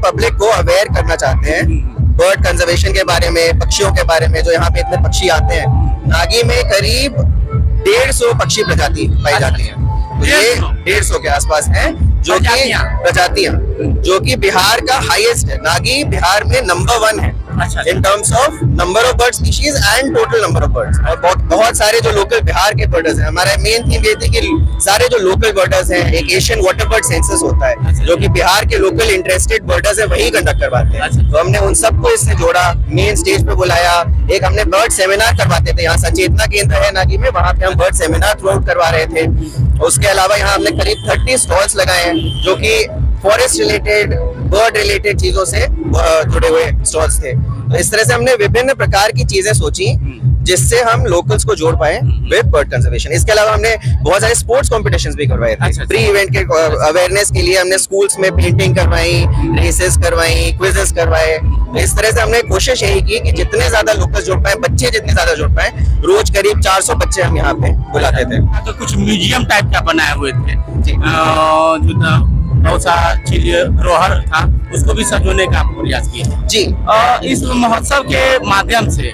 Public को aware करना चाहते हैं बर्ड कंजर्वेशन के बारे में, पक्षियों के बारे में। जो यहाँ पे इतने पक्षी आते हैं, नागी में करीब 150 पक्षी प्रजाति पाई जाती है। तो ये 150 के आसपास है जो कि प्रजातियां, जो कि बिहार का हाईएस्ट है। नागी बिहार में नंबर 1 है in terms of number of bird species and total number of birds. और बहुत सारे जो लोकल बिहार के बर्डर्स हैं, हमारा मेन थीम ये थी कि सारे जो लोकल बर्डर्स हैं, एक एशियन वाटर बर्ड सेंसस होता है जो कि बिहार के लोकल इंटरेस्टेड बर्डर्स है वही कंडक्ट करवाते हैं। तो हमने उन सबको इससे जोड़ा, मेन स्टेज पे बुलाया। एक हमने बर्ड सेमिनार करवाते थे, यहाँ संचेतना केंद्र है नागी में, वहाँ पे हम बर्ड सेमिनार थ्रू आउट करवा रहे थे। उसके अलावा यहाँ हमने करीब 30 स्टॉल्स लगाए हैं जो कि फॉरेस्ट रिलेटेड, बर्ड रिलेटेड चीजों से जुड़े हुए स्टॉल्स थे। तो इस तरह से हमने विभिन्न प्रकार की चीजें सोची जिससे हम लोकल्स को जोड़ पाए विद बर्ड कंजर्वेशन। इसके अलावा हमने बहुत सारे स्पोर्ट्स कॉम्पिटिशंस भी करवाए थे। प्री इवेंट के अवेयरनेस के लिए हमने स्कूल्स में पेंटिंग करवाई, रेसेस करवाई, क्विजेस करवाए। तो इस तरह से हमने कोशिश यही की कि जितने ज्यादा लोकल्स जुड़ पाए, बच्चे जितने ज्यादा जुड़ पाए। रोज करीब 400 बच्चे हम यहाँ पे बुलाते थे। तो कुछ म्यूजियम टाइप का बनाए हुए थे, बहुत सारा चीज धरोहर था, उसको भी सजोने का प्रयास किया जी। इस महोत्सव के माध्यम से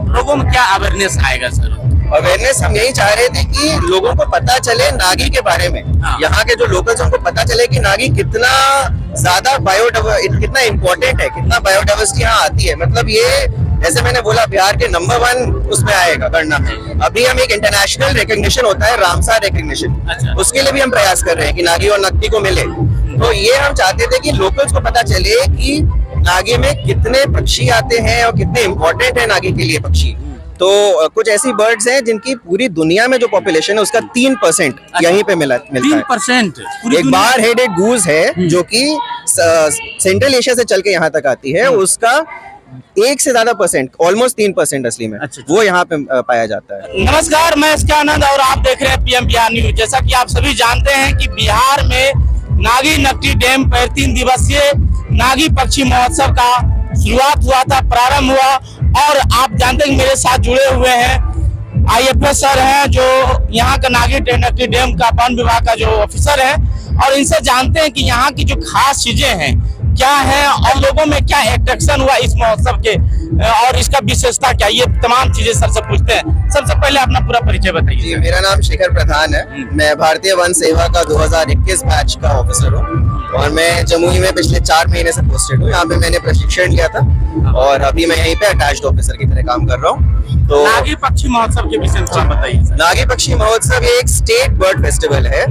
लोगों में क्या अवेयरनेस आएगा सर? अवेयरनेस हम यही चाह रहे थे कि लोगों को पता चले नागी के बारे में। यहाँ के जो लोकल्स उनको पता चले कि नागी कितना ज्यादा कितना इम्पोर्टेंट है, कितना बायोडाइवर्सिटी यहाँ आती है। मतलब ये जैसे मैंने बोला बिहार के नंबर 1 उसमें आएगा गणना में। अभी हम एक इंटरनेशनल रिकॉग्निशन होता है रामसार रिकॉग्निशन, उसके लिए भी हम प्रयास कर रहे हैं कि नागी और नकटी को मिले। तो ये हम चाहते थे कि लोकल्स को पता चले कि नागी में कितने पक्षी आते हैं और कितने इम्पोर्टेंट है नागी के लिए पक्षी। तो कुछ ऐसी बर्ड्स हैं जिनकी पूरी दुनिया में जो पॉपुलेशन है उसका 3% यहीं पे मिलता है। 3%? एक बार हेडेड गूज है जो कि सेंट्रल एशिया से चल के यहाँ तक आती है, उसका 1 से ज्यादा परसेंट, ऑलमोस्ट 3% असली में वो यहाँ पे पाया जाता है। नमस्कार, मैं एस के आनंद और आप देख रहे हैं पीएम बिहार न्यूज। जैसा कि आप सभी जानते हैं कि बिहार में नागी नकटी डैम पर 3 दिवसीय नागी पक्षी महोत्सव का शुरुआत हुआ था, प्रारंभ हुआ। और आप जानते हैं कि मेरे साथ जुड़े हुए हैं IFS सर हैं जो यहाँ का नागी नकटी डैम का वन विभाग का जो ऑफिसर है, और इनसे जानते हैं कि यहाँ की जो खास चीजें हैं क्या है और लोगों में क्या अट्रैक्शन हुआ इस महोत्सव के और इसका विशेषता क्या, ये तमाम चीजें सर से पूछते हैं। सबसे पहले अपना पूरा परिचय बताइए। जी, मेरा नाम शेखर प्रधान है। मैं भारतीय वन सेवा का 2021 बैच का ऑफिसर हूँ और मैं जमुई में पिछले 4 महीने से पोस्टेड हूँ। यहाँ पे मैंने प्रशिक्षण लिया था और अभी मैं यहीं पे अटैच्ड ऑफिसर की तरह काम कर रहा हूँ। तो नागी पक्षी महोत्सव के विशेषता बताइए। नागी पक्षी महोत्सव ये एक स्टेट बर्ड फेस्टिवल है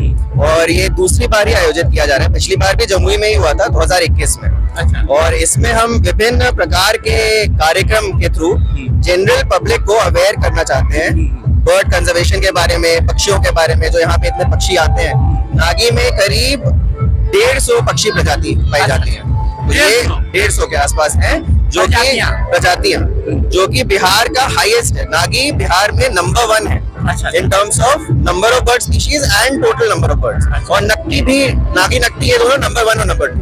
और ये दूसरी बार ही आयोजित किया जा रहा है। पिछली बार भी जमुई में ही हुआ था 2021 में। और इसमें हम विभिन्न प्रकार के कार्यक्रम के थ्रू जनरल पब्लिक को अवेयर करना चाहते हैं बर्ड कंजर्वेशन के बारे में, पक्षियों के बारे में। जो यहाँ पे इतने पक्षी आते हैं, नागी में करीब 150 पक्षी प्रजाति पाई जाती है। तो ये 150 के आसपास है जो कि प्रजातियां, जो कि बिहार का हाईएस्ट है। नागी बिहार में नंबर 1 है in terms of number of bird species and total number of birds. और नकटी भी, नागी नकटी ये दोनों नंबर 1 और नंबर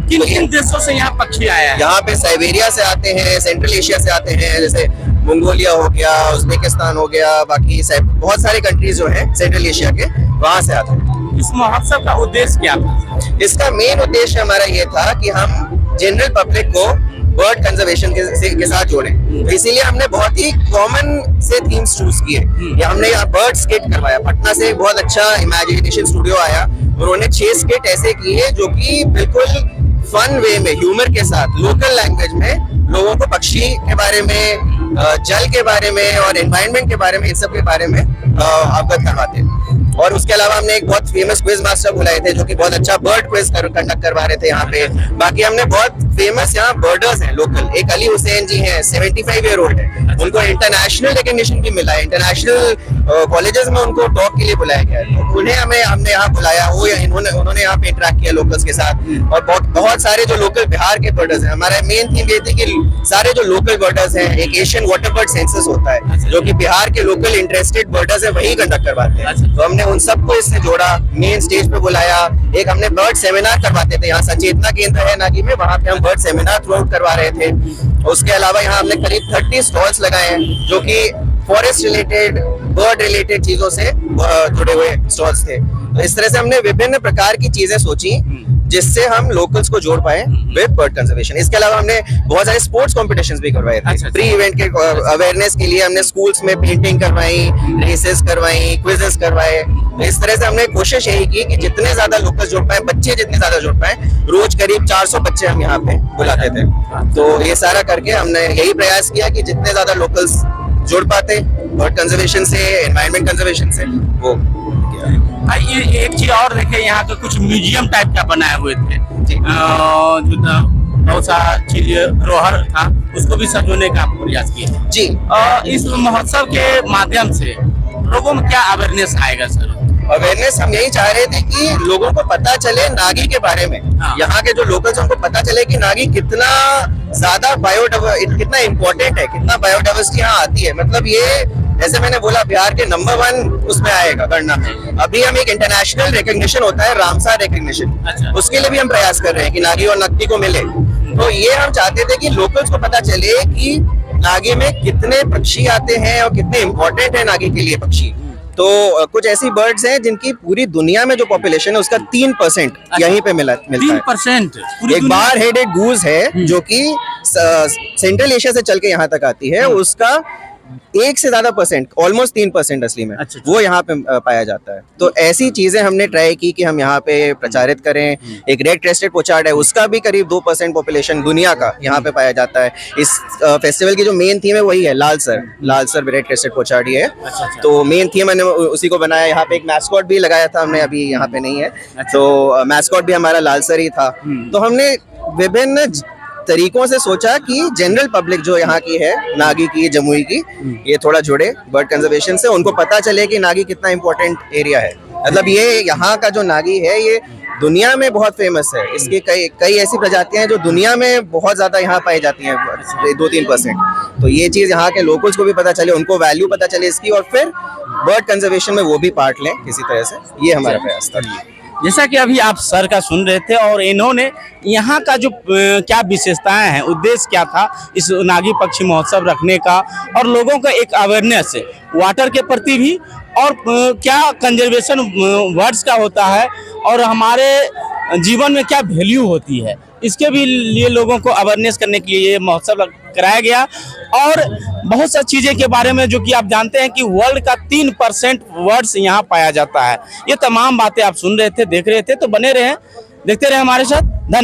2। किन देशों से यहाँ पक्षी आया है? यहाँ पे साइबेरिया से आते हैं, सेंट्रल एशिया से आते हैं, जैसे मंगोलिया हो गया, उज्बेकिस्तान हो गया, बाकी बहुत सारे कंट्रीज जो हैं सेंट्रल एशिया के, वहाँ से आते हैं। इस महोत्सव का उद्देश्य क्या था? इसका मेन उद्देश्य हमारा ये था कि हम जनरल पब्लिक को बर्ड कंजर्वेशन के साथ जोड़ें। तो इसीलिए हमने बहुत ही कॉमन से थीम्स चूज किए। हमने यहाँ बर्ड स्किट करवाया, पटना से एक बहुत अच्छा इमेजिनेशन स्टूडियो आया, उन्होंने 6 स्किट ऐसे किए जो कि बिल्कुल फन वे में, ह्यूमर के साथ, लोकल लैंग्वेज में लोगों को पक्षी के बारे में, जल के बारे में और एनवायरनमेंट के बारे में, इन सब के बारे में अवगत करवाते हैं। और उसके अलावा हमने एक बहुत फेमस क्विज मास्टर बुलाए थे जो कि बहुत अच्छा बर्ड क्विज कंडक्ट करवा रहे थे यहाँ पे। बाकी हमने बहुत फेमस यहाँ बर्डर्स हैं लोकल, एक अली हुसैन जी हैं, 75 ईयर ओल्ड है, उनको इंटरनेशनल रिकॉग्निशन भी मिला है, इंटरनेशनल कॉलेजेस में उनको टॉक के लिए बुलाया गया है। तो उन्हें हमने यहाँ बुलाया, उन्होंने यहाँ पे इंटरेक्ट किया लोकल्स के साथ। और बहुत सारे जो लोकल बिहार के बर्डर्स हैं, हमारा मेन थीम ये थी कि सारे जो लोकल बर्डर्स हैं, एक एशियन वाटर बर्ड सेंसस होता है जो कि बिहार के लोकल इंटरेस्टेड बर्डर्स है वही कंडक्ट करवाते हैं। तो हमने उन सबको इससे जोड़ा, मेन स्टेज पे बुलाया। एक हमने बर्ड सेमिनार करवाते थे, यहाँ संचेतना केंद्र है नागी में, वहाँ पे हम बर्ड सेमिनार थ्रू आउट करवा रहे थे। उसके अलावा यहाँ हमने करीब 30 स्टॉल्स लगाए हैं जो कि फॉरेस्ट रिलेटेड, बर्ड रिलेटेड चीजों से जुड़े हुए स्टॉल्स थे। तो इस तरह से हमने विभिन्न प्रकार की चीजें सोची जिससे हम लोकल्स को जोड़ पाए विद बर्ड कंजर्वेशन। इसके अलावा हमने बहुत सारे स्पोर्ट्स कॉम्पिटिशंस भी करवाए थे। प्री इवेंट के अवेयरनेस के लिए हमने स्कूल्स में पेंटिंग करवाई, रेसेस करवाई, क्विजेस करवाए। तो इस तरह से हमने कोशिश यही की कि जितने ज्यादा लोकल्स जुड़ पाए, बच्चे जितने ज्यादा जुड़ पाए, रोज करीब 400 बच्चे हम यहाँ पे बुलाते थे। तो ये सारा करके हमने यही प्रयास किया कि जितने ज्यादा लोकल्स जुड़ पाते बर्ड कंजर्वेशन से, एनवायरनमेंट कंजर्वेशन से, वो ये एक चीज और देखे, यहाँ के कुछ म्यूजियम टाइप का बनाए हुए थे, जी। जो बहुत सा चीज रोहर था, उसको भी सजोने का प्रयास किए थे। जी। इस महोत्सव के माध्यम से लोगों में क्या अवेयरनेस आएगा सर? अवेयरनेस हम यही चाह रहे थे कि लोगों को पता चले नागी के बारे में। हाँ। यहाँ के जो लोकल्स उनको पता चले कि नागी कितना ज्यादा कितना इम्पोर्टेंट है, कितना बायोडाइवर्सिटी यहाँ आती है। मतलब ये जैसे मैंने बोला, बिहार के नंबर 1 उसमें आएगा गणना में। अभी हम एक इंटरनेशनल रिकग्निशन होता है, रामसार रिकग्निशन, अच्छा। उसके लिए भी हम प्रयास कर रहे हैं कि नागी और नकटी को मिले। तो ये हम चाहते थे कि लोकल्स को पता चले कि नागी में कितने पक्षी आते हैं और कितने इम्पोर्टेंट है नागी के लिए पक्षी। तो कुछ ऐसी बर्ड्स हैं जिनकी पूरी दुनिया में जो पॉपुलेशन है उसका 3% यहीं पे मिलता है। 3%? एक बार हेडेड गूज है जो कि सेंट्रल एशिया से चल के यहाँ तक आती है, उसका 1 से ज्यादा %, ऑलमोस्ट 3% असली में अच्छा। वो यहाँ पे पाया जाता है। तो ऐसी चीजें हमने ट्राई की कि हम यहाँ पे प्रचारित करें। एक रेड क्रेस्टेड पोचार्ड है, उसका भी करीब 2% पॉपुलेशन दुनिया का यहाँ पे पाया जाता है। इस फेस्टिवल की जो मेन थीम है वही है लाल सर रेड क्रेस्टेड पोचार्ड ही है। तो मेन थीम मैंने उसी को बनाया। यहाँ पे एक मैस्कॉट भी लगाया था हमने, अभी यहाँ पे नहीं है। तो मैस्कॉट भी हमारा लाल सर ही था। तो हमने विभिन्न तरीकों से सोचा कि जनरल पब्लिक जो यहाँ की है, नागी की, जमुई की, ये थोड़ा जुड़े बर्ड कंजर्वेशन से, उनको पता चले कि नागी कितना इम्पोर्टेंट एरिया है। मतलब ये यहाँ का जो नागी है ये दुनिया में बहुत फेमस है। इसकी कई ऐसी प्रजातियां हैं जो दुनिया में बहुत ज्यादा यहाँ पाई जाती हैं, 2-3%। तो ये चीज यहाँ के लोकल्स को भी पता चले, उनको वैल्यू पता चले इसकी, और फिर बर्ड कंजर्वेशन में वो भी पार्ट लें किसी तरह से। ये हमारा प्रयास था। जैसा कि अभी आप सर का सुन रहे थे, और इन्होंने यहाँ का जो क्या विशेषताएं हैं, उद्देश्य क्या था इस नागी पक्षी महोत्सव रखने का, और लोगों का एक अवेयरनेस है वाटर के प्रति भी, और क्या कंजर्वेशन वर्ड्स का होता है और हमारे जीवन में क्या वैल्यू होती है, इसके भी लिए लोगों को अवेयरनेस करने के लिए ये महोत्सव कराया गया। और बहुत सी चीज़ें के बारे में जो कि आप जानते हैं कि वर्ल्ड का 3% वर्ड्स यहाँ पाया जाता है। ये तमाम बातें आप सुन रहे थे, देख रहे थे, तो बने रहें, देखते रहे हमारे साथ। धन्यवाद।